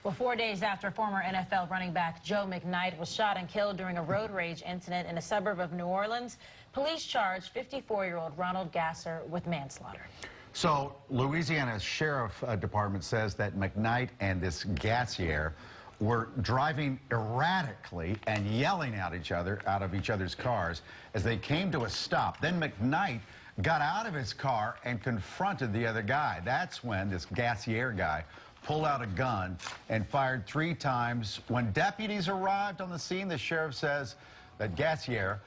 Well, 4 days after former NFL running back Joe McNight was shot and killed during a road rage incident in a suburb of New Orleans, police charged 54-year-old Ronald Gasser with manslaughter. So, Louisiana's Sheriff Department says that McNight and this Gassier were driving erratically and yelling at each other out of each other's cars as they came to a stop. Then McNight got out of his car and confronted the other guy. That's when this Gassier guy pulled out a gun and fired 3 times. When deputies arrived on the scene, the sheriff says that Gassier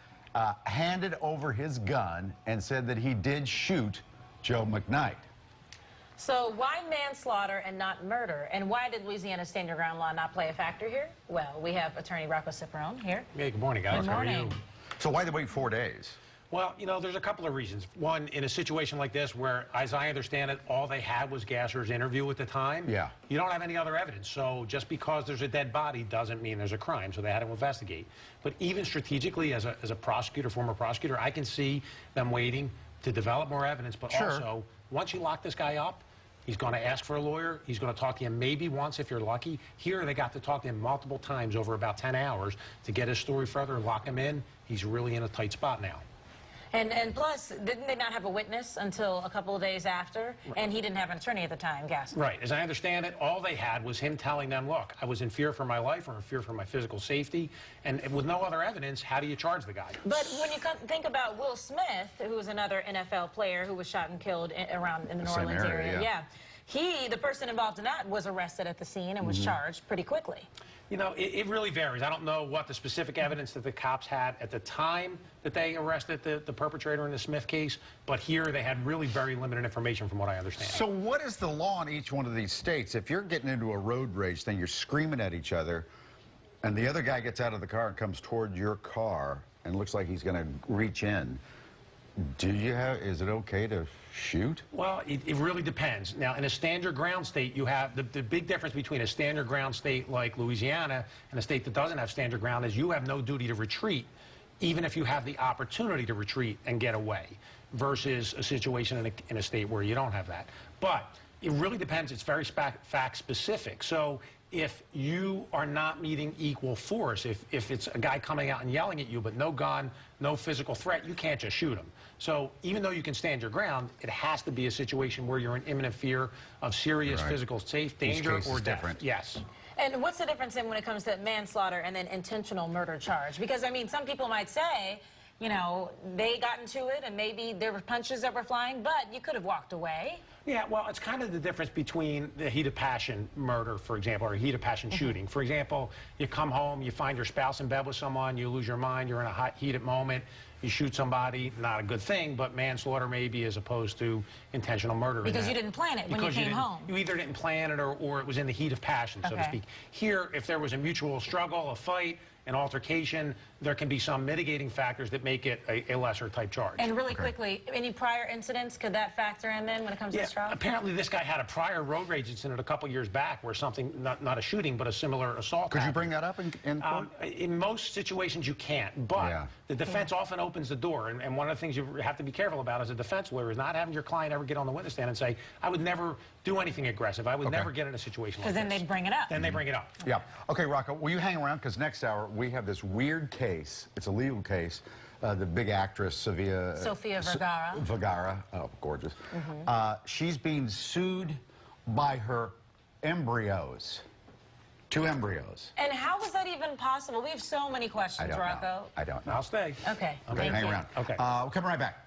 handed over his gun and said that he did shoot Joe McNight. So why manslaughter and not murder? And why did Louisiana's stand your ground law not play a factor here? Well, we have attorney Rocco Cipparone here. Hey, good morning, guys. Good morning. How are you? So why did they wait 4 days? Well, you know, there's a couple of reasons. One, in a situation like this where, as I understand it, all they had was Gasser's interview at the time. Yeah. You don't have any other evidence. So just because there's a dead body doesn't mean there's a crime. So they had to investigate. But even strategically, as a prosecutor, former prosecutor, I can see them waiting to develop more evidence. But also, once you lock this guy up, he's going to ask for a lawyer. He's going to talk to you maybe once if you're lucky. Here, they got to talk to him multiple times over about 10 hours to get his story further and lock him in. He's really in a tight spot now. And plus, didn't they not have a witness until a couple of days after? And he didn't have an attorney at the time, Gasser. Right. As I understand it, all they had was him telling them, look, I was in fear for my life or in fear for my physical safety. And with no other evidence, how do you charge the guy? But when you think about Will Smith, who was another NFL player who was shot and killed around in the New Orleans area, the person involved in that was arrested at the scene and was charged pretty quickly. You know, it really varies. I don't know what the specific evidence that the cops had at the time that they arrested the perpetrator in the Smith case, but here they had really very limited information from what I understand. So what is the law in each one of these states? If you're getting into a road rage thing, you're screaming at each other, and the other guy gets out of the car and comes toward your car and looks like he's going to reach in, is it okay to shoot? Well, it really depends. Now, in a stand your ground state, you have the big difference between a stand your ground state like Louisiana and a state that doesn't have stand your ground is you have no duty to retreat, even if you have the opportunity to retreat and get away, versus a situation in a state where you don't have that. But it really depends. It's very fact specific. So if you are not meeting equal force, if it's a guy coming out and yelling at you, but no gun, no physical threat, you can't just shoot him. So even though you can stand your ground, it has to be a situation where you're in imminent fear of serious physical danger or death. Yes. And what's the difference when it comes to manslaughter and then intentional murder charge? Because, I mean, some people might say, you know, they got into it and maybe there were punches that were flying, but you could have walked away. Yeah, well, it's kind of the difference between the heat of passion murder, for example, or heat of passion shooting. For example, you come home, you find your spouse in bed with someone, you lose your mind, you're in a hot, heated moment, you shoot somebody, not a good thing, but manslaughter maybe as opposed to intentional murder. Because you didn't plan it when you came home. You either didn't plan it or it was in the heat of passion, so to speak. Here, if there was a mutual struggle, a fight, an altercation, there can be some mitigating factors that make it a lesser type charge. And really quickly, any prior incidents, could that factor in then when it comes to this trial? Apparently this guy had a prior road rage incident a couple years back where something, not a shooting, but a similar assault Could you bring that up in court? In most situations you can't, but the defense often opens the door, and one of the things you have to be careful about as a defense lawyer is not having your client ever get on the witness stand and say, I would never do anything aggressive. I would never get in a situation like this. Because then they'd bring it up. Then they bring it up. Yeah. Okay, Rocco, will you hang around? Because next hour we have this weird case. It's a legal case. The big actress, Sofia Vergara. Oh, gorgeous. She's being sued by her embryos. 2 embryos. And how is that even possible? We have so many questions, Rocco. I don't know. I'll stay. Okay. Okay, hang around. Okay. We'll come right back.